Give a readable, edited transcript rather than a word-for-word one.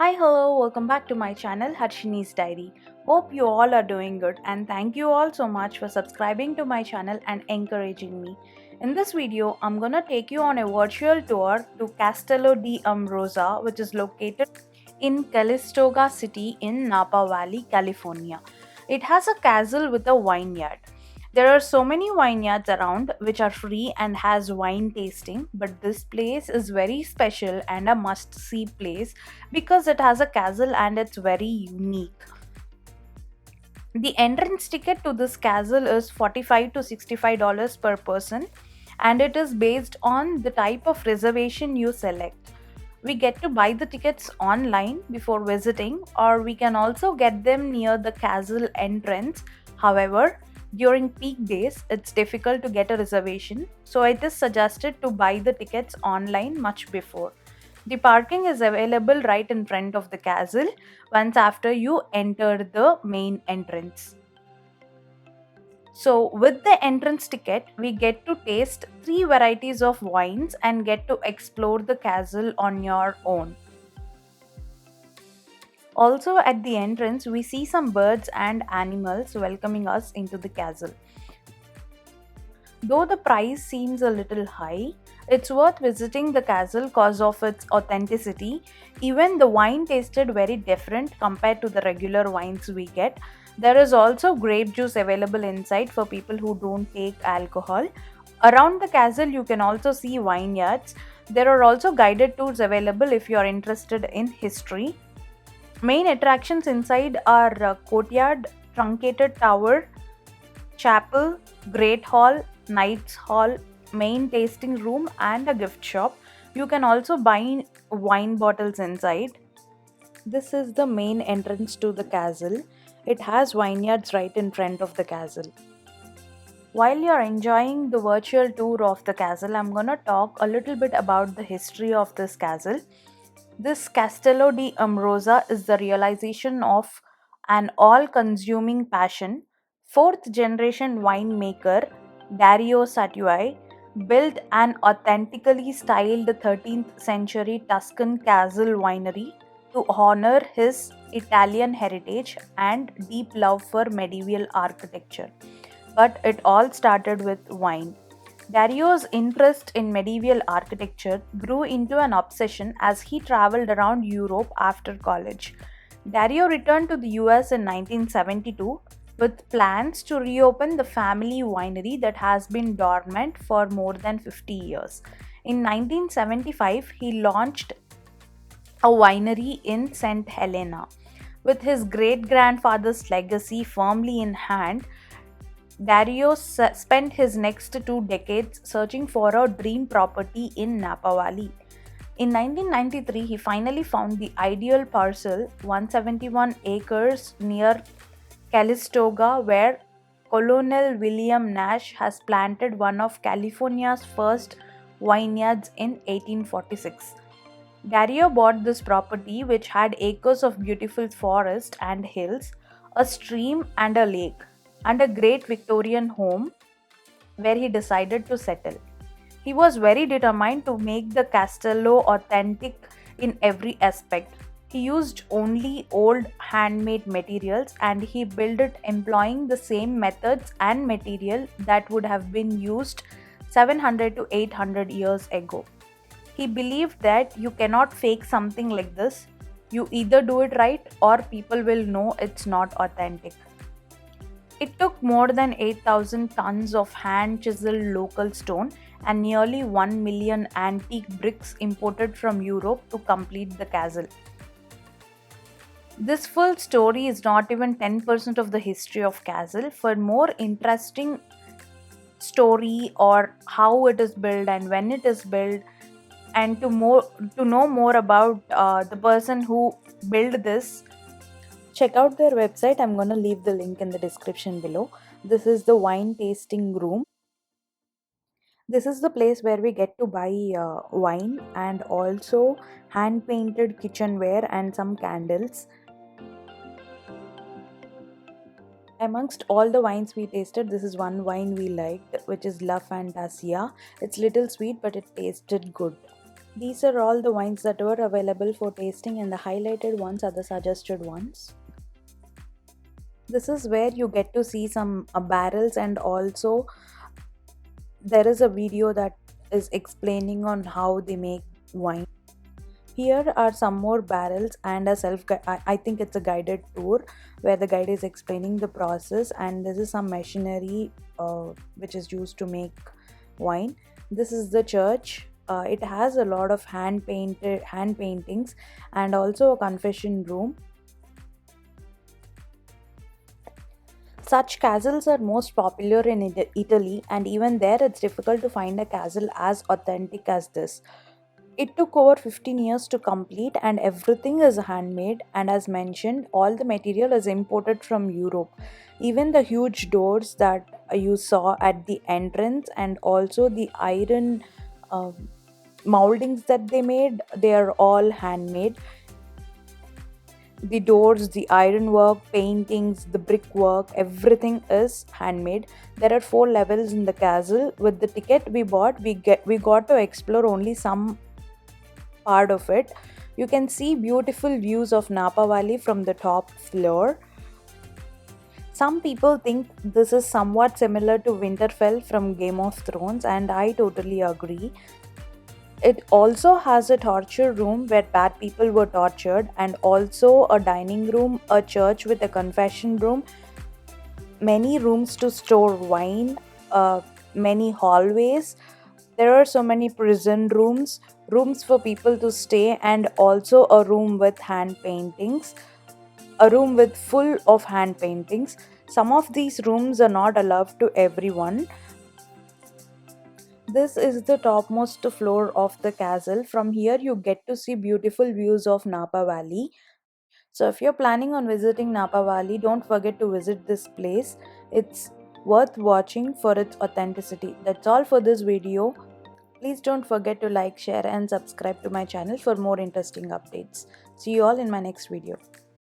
Hi, hello, welcome back to my channel Harshini's Diary. Hope you all are doing good and thank you all so much for subscribing to my channel and encouraging me. In this video, I'm gonna take you on a virtual tour to Castello di Amorosa, which is located in Calistoga City in Napa Valley, California. It has a castle with a vineyard. There are so many vineyards around which are free and has wine tasting, but this place is very special and a must see place because it has a castle and it's very unique. The entrance ticket to this castle is $45 to $65 per person, and it is based on the type of reservation you select. We get to buy the tickets online before visiting, or we can also get them near the castle entrance. However, during peak days, it's difficult to get a reservation, so it is suggested to buy the tickets online much before. The parking is available right in front of the castle once after you enter the main entrance. So, with the entrance ticket, we get to taste three varieties of wines and get to explore the castle on your own. Also, at the entrance, we see some birds and animals welcoming us into the castle. Though the price seems a little high, it's worth visiting the castle cause of its authenticity. Even the wine tasted very different compared to the regular wines we get. There is also grape juice available inside for people who don't take alcohol. Around the castle, you can also see vineyards. There are also guided tours available if you are interested in history. Main attractions inside are courtyard, truncated tower, chapel, great hall, knights hall, main tasting room, and a gift shop. You can also buy wine bottles inside. This is the main entrance to the castle. It has vineyards right in front of the castle. While you're enjoying the virtual tour of the castle, I'm gonna talk a little bit about the history of this castle. This Castello di Amorosa is the realization of an all consuming passion. Fourth generation winemaker Dario Satui built an authentically styled 13th century Tuscan castle winery to honor his Italian heritage and deep love for medieval architecture. But it all started with wine. Dario's interest in medieval architecture grew into an obsession as he traveled around Europe after college. Dario returned to the US in 1972 with plans to reopen the family winery that has been dormant for more than 50 years. In 1975, he launched a winery in St. Helena. With his great grandfather's legacy firmly in hand, Dario spent his next 2 decades searching for a dream property in Napa Valley. In 1993, he finally found the ideal parcel, 171 acres near Calistoga, where Colonel William Nash has planted one of California's first vineyards in 1846. Dario bought this property, which had acres of beautiful forest and hills, a stream and a lake, and a great Victorian home where he decided to settle. He was very determined to make the castello authentic in every aspect. He used only old handmade materials and he built it employing the same methods and material that would have been used 700 to 800 years ago. He believed that you cannot fake something like this. You either do it right or people will know it's not authentic. It took more than 8,000 tons of hand chiseled local stone and nearly 1 million antique bricks imported from Europe to complete the castle. This full story is not even 10% of the history of castle. For more interesting story or how it is built and when it is built, and to know more about the person who built this, check out their website. I'm going to leave the link in the description below. This is the wine tasting room. This is the place where we get to buy wine and also hand painted kitchenware and some candles. Amongst all the wines we tasted, this is one wine we liked, which is La Fantasia. It's little sweet, but it tasted good. These are all the wines that were available for tasting, and the highlighted ones are the suggested ones. This is where you get to see some barrels, and also there is a video that is explaining on how they make wine. Here are some more barrels and a I think it's a guided tour where the guide is explaining the process, and this is some machinery which is used to make wine. This is the church. It has a lot of hand paintings and also a confession room. Such castles are most popular in Italy, and even there it's difficult to find a castle as authentic as this. It took over 15 years to complete, and everything is handmade. And as mentioned, all the material is imported from Europe. Even the huge doors that you saw at the entrance, and also the iron moldings that they made, they are all handmade. The doors, the ironwork, paintings, the brickwork, everything is handmade. There are 4 levels in the castle. With the ticket we bought, we got to explore only some part of it. You can see beautiful views of Napa Valley from the top floor. Some people think this is somewhat similar to Winterfell from Game of Thrones, and I totally agree. It also has a torture room where bad people were tortured, and also a dining room, a church with a confession room, many rooms to store wine, many hallways. There are so many prison rooms, rooms for people to stay, and also a room with hand paintings, a room with full of hand paintings. Some of these rooms are not allowed to everyone. This is the topmost floor of the castle. From here, you get to see beautiful views of Napa Valley. So, if you're planning on visiting Napa Valley, don't forget to visit this place. It's worth watching for its authenticity. That's all for this video. Please don't forget to like, share, and subscribe to my channel for more interesting updates. See you all in my next video.